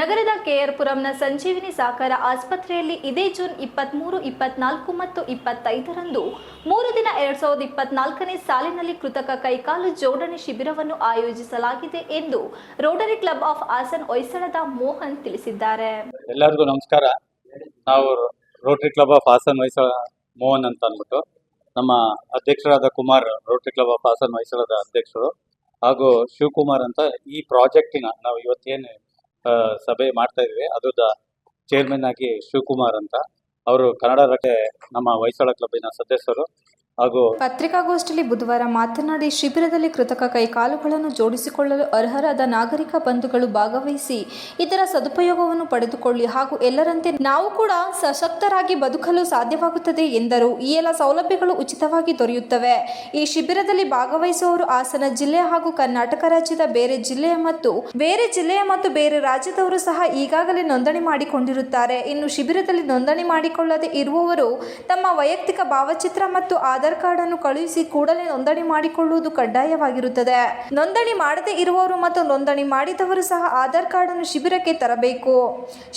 ನಗರದ ಕೆಆರ್ಪುರಂನ ಸಂಜೀವಿನಿ ಸಹಕಾರ ಆಸ್ಪತ್ರೆಯಲ್ಲಿ ಇದೇ ಜೂನ್ 23, 24 ಮತ್ತು 25ರಂದು 3 ದಿನ 2024ನೇ ಸಾಲಿನಲ್ಲಿ ಕೃತಕ ಕೈಕಾಲು ಜೋಡಣೆ ಶಿಬಿರವನ್ನು ಆಯೋಜಿಸಲಾಗಿದೆ ಎಂದು ರೋಟರಿ ಕ್ಲಬ್ ಆಫ್ ಹಾಸನ್ ಹೊಯ್ಸಳದ ಮೋಹನ್ ತಿಳಿಸಿದ್ದಾರೆ. ಎಲ್ಲರಿಗೂ ನಮಸ್ಕಾರ. ನಾವು Rotary Club of Hassan Hoysala Mohan ಅಂತ ಅಂದ್ಬಿಟ್ಟು ನಮ್ಮ ಅಧ್ಯಕ್ಷರಾದ Kumar, Rotary Club of Hassan ಹೊಯ್ಸಳದ ಅಧ್ಯಕ್ಷರು, ಹಾಗೂ ಶಿವಕುಮಾರ್ ಅಂತ ಈ ಪ್ರಾಜೆಕ್ಟಿನ ನಾವು ಇವತ್ತೇನು ಸಭೆ ಮಾಡ್ತಾ ಇದ್ವಿ ಅದ್ರದ್ದು ಚೇರ್ಮನ್ ಆಗಿ ಶಿವಕುಮಾರ್ ಅಂತ ಅವರು ಕನ್ನಡ ರಟ್ಟೆ ನಮ್ಮ ಹೊಯ್ಸಳ ಕ್ಲಬ್ಬಿನ ಸದಸ್ಯರು. ಹಾಗೂ ಪತ್ರಿಕಾಗೋಷ್ಠಿಯಲ್ಲಿ ಬುಧವಾರ ಮಾತನಾಡಿ, ಶಿಬಿರದಲ್ಲಿ ಕೃತಕ ಕೈಕಾಲುಗಳನ್ನು ಜೋಡಿಸಿಕೊಳ್ಳಲು ಅರ್ಹರಾದ ನಾಗರಿಕ ಬಂಧುಗಳು ಭಾಗವಹಿಸಿ ಇದರ ಸದುಪಯೋಗವನ್ನು ಪಡೆದುಕೊಳ್ಳಿ ಹಾಗೂ ಎಲ್ಲರಂತೆ ನಾವು ಕೂಡ ಸಶಕ್ತರಾಗಿ ಬದುಕಲು ಸಾಧ್ಯವಾಗುತ್ತದೆ ಎಂದರು. ಈ ಎಲ್ಲ ಸೌಲಭ್ಯಗಳು ಉಚಿತವಾಗಿ ದೊರೆಯುತ್ತವೆ. ಈ ಶಿಬಿರದಲ್ಲಿ ಭಾಗವಹಿಸುವವರು ಹಾಸನ ಜಿಲ್ಲೆ ಹಾಗೂ ಕರ್ನಾಟಕ ರಾಜ್ಯದ ಬೇರೆ ಜಿಲ್ಲೆಯ ಮತ್ತು ಬೇರೆ ರಾಜ್ಯದವರು ಸಹ ಈಗಾಗಲೇ ನೋಂದಣಿ ಮಾಡಿಕೊಂಡಿರುತ್ತಾರೆ. ಇನ್ನು ಶಿಬಿರದಲ್ಲಿ ನೋಂದಣಿ ಮಾಡಿಕೊಳ್ಳದೆ ಇರುವವರು ತಮ್ಮ ವೈಯಕ್ತಿಕ ಭಾವಚಿತ್ರ ಮತ್ತು ಆಧಾರ್ ಕಾರ್ಡ್ ಅನ್ನು ಕಳುಹಿಸಿ ಕೂಡಲೇ ನೋಂದಣಿ ಮಾಡಿಕೊಳ್ಳುವುದು ಕಡ್ಡಾಯವಾಗಿರುತ್ತದೆ. ನೋಂದಣಿ ಮಾಡದೇ ಇರುವವರು ಮತ್ತು ನೋಂದಣಿ ಮಾಡಿದವರು ಸಹ ಆಧಾರ್ ಕಾರ್ಡ್ ಅನ್ನು ಶಿಬಿರಕ್ಕೆ ತರಬೇಕು.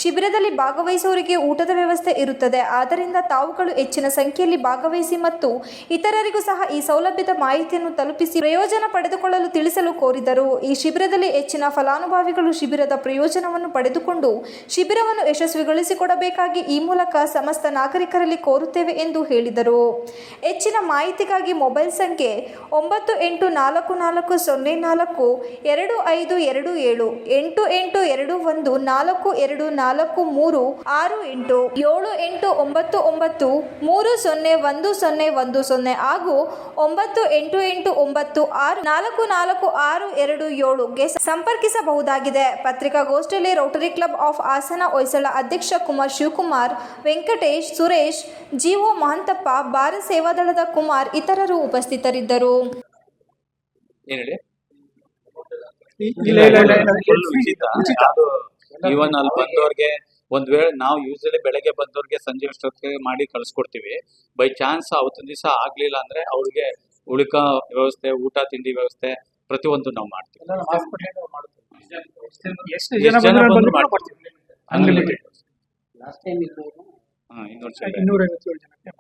ಶಿಬಿರದಲ್ಲಿ ಭಾಗವಹಿಸುವವರಿಗೆ ಊಟದ ವ್ಯವಸ್ಥೆ ಇರುತ್ತದೆ. ಆದ್ದರಿಂದ ತಾವುಗಳು ಹೆಚ್ಚಿನ ಸಂಖ್ಯೆಯಲ್ಲಿ ಭಾಗವಹಿಸಿ ಮತ್ತು ಇತರರಿಗೂ ಸಹ ಈ ಸೌಲಭ್ಯದ ಮಾಹಿತಿಯನ್ನು ತಲುಪಿಸಿ ಪ್ರಯೋಜನ ಪಡೆದುಕೊಳ್ಳಲು ತಿಳಿಸಲು ಕೋರಿದರು. ಈ ಶಿಬಿರದಲ್ಲಿ ಹೆಚ್ಚಿನ ಫಲಾನುಭವಿಗಳು ಶಿಬಿರದ ಪ್ರಯೋಜನವನ್ನು ಪಡೆದುಕೊಂಡು ಶಿಬಿರವನ್ನು ಯಶಸ್ವಿಗೊಳಿಸಿಕೊಡಬೇಕಾಗಿ ಈ ಮೂಲಕ ಸಮಸ್ತ ನಾಗರಿಕರಲ್ಲಿ ಕೋರುತ್ತೇವೆ ಎಂದು ಹೇಳಿದರು. ಹೆಚ್ಚಿನ ಮಾಹಿತಿಗಾಗಿ ಮೊಬೈಲ್ ಸಂಖ್ಯೆ 9844042527 8842142428 ಹಾಗೂ 9889644627ಗೆ ಸಂಪರ್ಕಿಸಬಹುದಾಗಿದೆ. ಪತ್ರಿಕಾಗೋಷ್ಠಿಯಲ್ಲಿ Rotary Club of Hassan Hoysala ಅಧ್ಯಕ್ಷ ಕುಮಾರ್ ಶಿವಕುಮಾರ್, ವೆಂಕಟೇಶ್, ಸುರೇಶ್, ಜಿಒ ಮಹಂತಪ್ಪ, ಭಾರತ ಸೇವಾದಳದ ಕುಮಾರ್ ಇತರರು ಉಪಸ್ಥಿತರಿದ್ದರು. ಈವನ್ ಅಲ್ಲಿ ಬಂದವ್ರಿಗೆ ಒಂದ್ ವೇಳೆ ನಾವು ಯೂಶಲಿ ಬೆಳಗ್ಗೆ ಬಂದವ್ರಿಗೆ ಸಂಜೆ ಅಷ್ಟೊತ್ತಿಗೆ ಮಾಡಿ ಕಳ್ಸಿಕೊಡ್ತೀವಿ. ಬೈ ಚಾನ್ಸ್ ಅವತ್ತಿನ ದಿವಸ ಆಗ್ಲಿಲ್ಲ ಅಂದ್ರೆ ಅವ್ರಿಗೆ ಉಳಿಕ ವ್ಯವಸ್ಥೆ, ಊಟ ತಿಂಡಿ ವ್ಯವಸ್ಥೆ ಪ್ರತಿಯೊಂದು ನಾವು ಮಾಡ್ತೀವಿ. ಅನ್ಲಿಮಿಟೆಡ್. 257 ಜನಕ್ಕೆ